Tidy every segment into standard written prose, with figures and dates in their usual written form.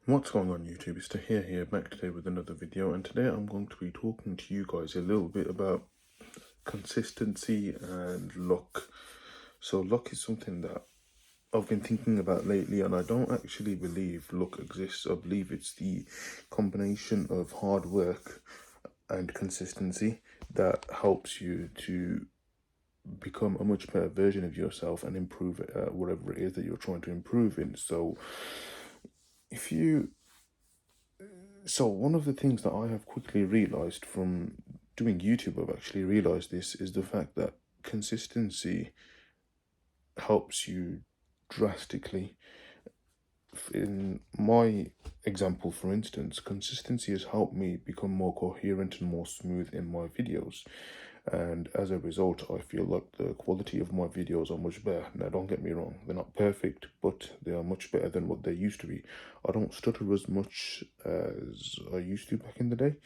What's going on YouTube? It's Tahir here, back today with another video, and today I'm going to be talking to you guys a little bit about consistency and luck. So luck is something that I've been thinking about lately, and I don't actually believe luck exists. I believe it's the combination of hard work and consistency that helps you to become a much better version of yourself and improve whatever it is that you're trying to improve in. If you So one of the things that I have quickly realized from doing YouTube, I've actually realized this, is the fact that consistency helps you drastically. In my example, for instance, consistency has helped me become more coherent and more smooth in my videos. And as a result, I feel like the quality of my videos are much better. Now, don't get me wrong, they're not perfect, but they are much better than what they used to be. I don't stutter as much as I used to back in the day,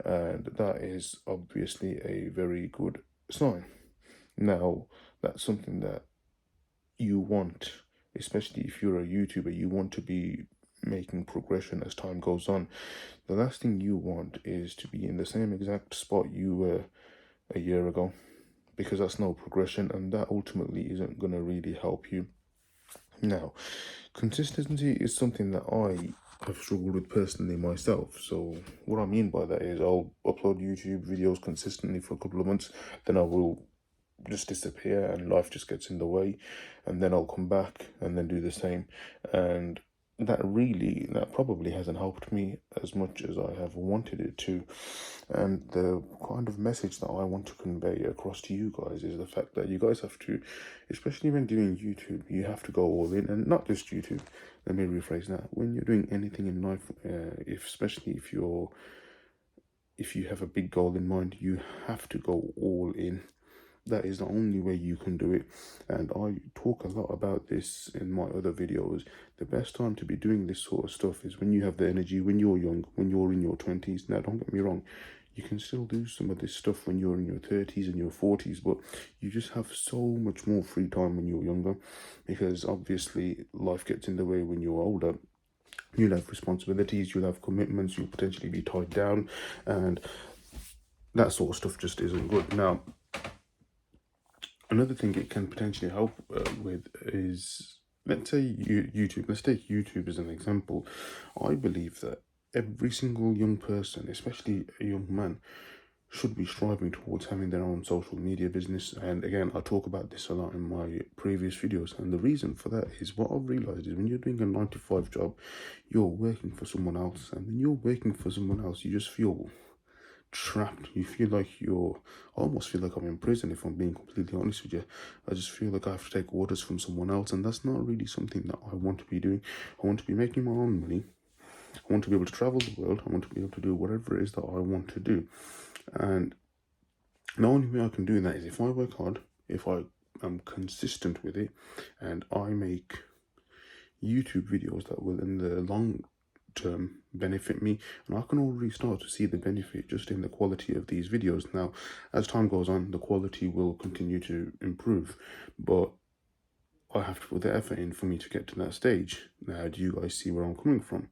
and that is obviously a very good sign. Now, that's something that you want, especially if you're a YouTuber, you want to be making progression as time goes on. The last thing you want is to be in the same exact spot you were a year ago, because that's no progression, and that ultimately isn't going to really help you. Now, consistency is something that I have struggled with personally myself. So what I mean by that is I'll upload YouTube videos consistently for a couple of months, then I will just disappear and life just gets in the way, and then I'll come back and then do the same. And that probably hasn't helped me as much as I have wanted it to. And the kind of message that I want to convey across to you guys is the fact that you guys have to, especially when doing YouTube, you have to go all in. And not just YouTube, let me rephrase that. When you're doing anything in life, especially if you have a big goal in mind, you have to go all in. That is the only way you can do it. And I talk a lot about this in my other videos. The best time to be doing this sort of stuff is when you have the energy, when you're young, when you're in your 20s. Now, don't get me wrong, you can still do some of this stuff when you're in your 30s and your 40s, but you just have so much more free time when you're younger, because obviously life gets in the way when you're older. You'll have responsibilities, you'll have commitments, you'll potentially be tied down, and that sort of stuff just isn't good. Now, another thing it can potentially help with is, let's say YouTube. Let's take YouTube as an example. I believe that every single young person, especially a young man, should be striving towards having their own social media business. And again, I talk about this a lot in my previous videos. And the reason for that is, what I've realized is, when you're doing a 9 to 5 job, you're working for someone else. And when you're working for someone else, you just feel trapped. You feel like I almost feel like I'm in prison, if I'm being completely honest with you. I just feel like I have to take orders from someone else, and that's not really something that I want to be doing. I want to be making my own money. I want to be able to travel the world. I want to be able to do whatever it is that I want to do. And the only way I can do that is if I work hard, if I am consistent with it, and I make YouTube videos that will, in the long term, benefit me. And I can already start to see the benefit just in the quality of these videos. Now, as time goes on, the quality will continue to improve, but I have to put the effort in for me to get to that stage. Now, do you guys see where I'm coming from?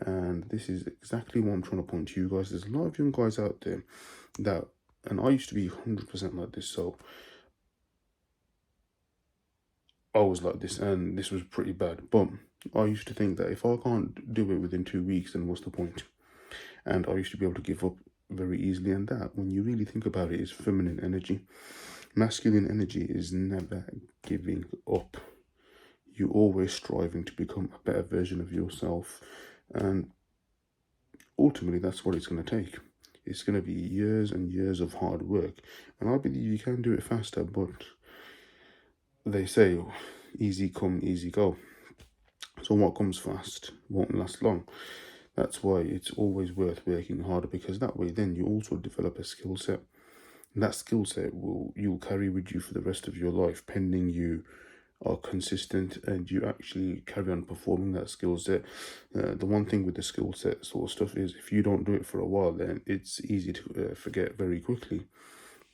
And this is exactly what I'm trying to point to you guys. There's a lot of young guys out there that, and I used to be 100% like this, so I was like this, and this was pretty bad. But I used to think that if I can't do it within 2 weeks, then what's the point? And I used to be able to give up very easily. And that, when you really think about it, is feminine energy. Masculine energy is never giving up. You're always striving to become a better version of yourself. And ultimately, that's what it's going to take. It's going to be years and years of hard work. And I believe you can do it faster, but they say easy come, easy go. So what comes fast won't last long. That's why it's always worth working harder, because that way then you also develop a skill set. And that skill set you'll carry with you for the rest of your life, pending you are consistent and you actually carry on performing that skill set. The one thing with the skill set sort of stuff is, if you don't do it for a while, then it's easy to forget very quickly.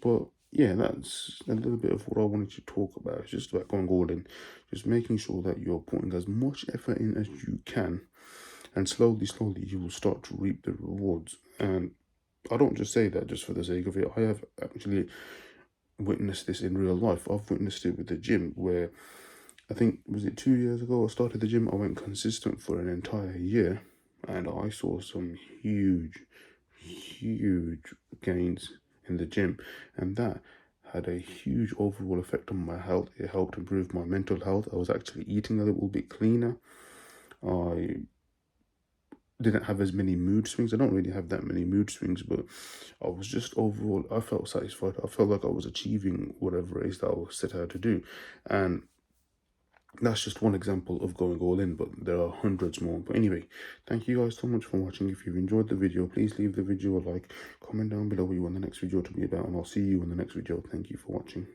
But yeah, that's a little bit of what I wanted to talk about. It's just about going all in, just making sure that you're putting as much effort in as you can. and slowly you will start to reap the rewards. And I don't just say that just for the sake of it. I have actually witnessed this in real life. I've witnessed it with the gym, where I think, was it 2 years ago I started the gym? I went consistent for an entire year, and I saw some huge gains in the gym, and that had a huge overall effect on my health. It helped improve my mental health. I was actually eating a little bit cleaner. I didn't have as many mood swings. I don't really have that many mood swings, but I was just overall, I felt satisfied. I felt like I was achieving whatever it is that I was set out to do. And that's just one example of going all in, but there are hundreds more. But anyway, thank you guys so much for watching. If you've enjoyed the video, please leave the video a like, comment down below what you want the next video to be about, and I'll see you in the next video. Thank you for watching.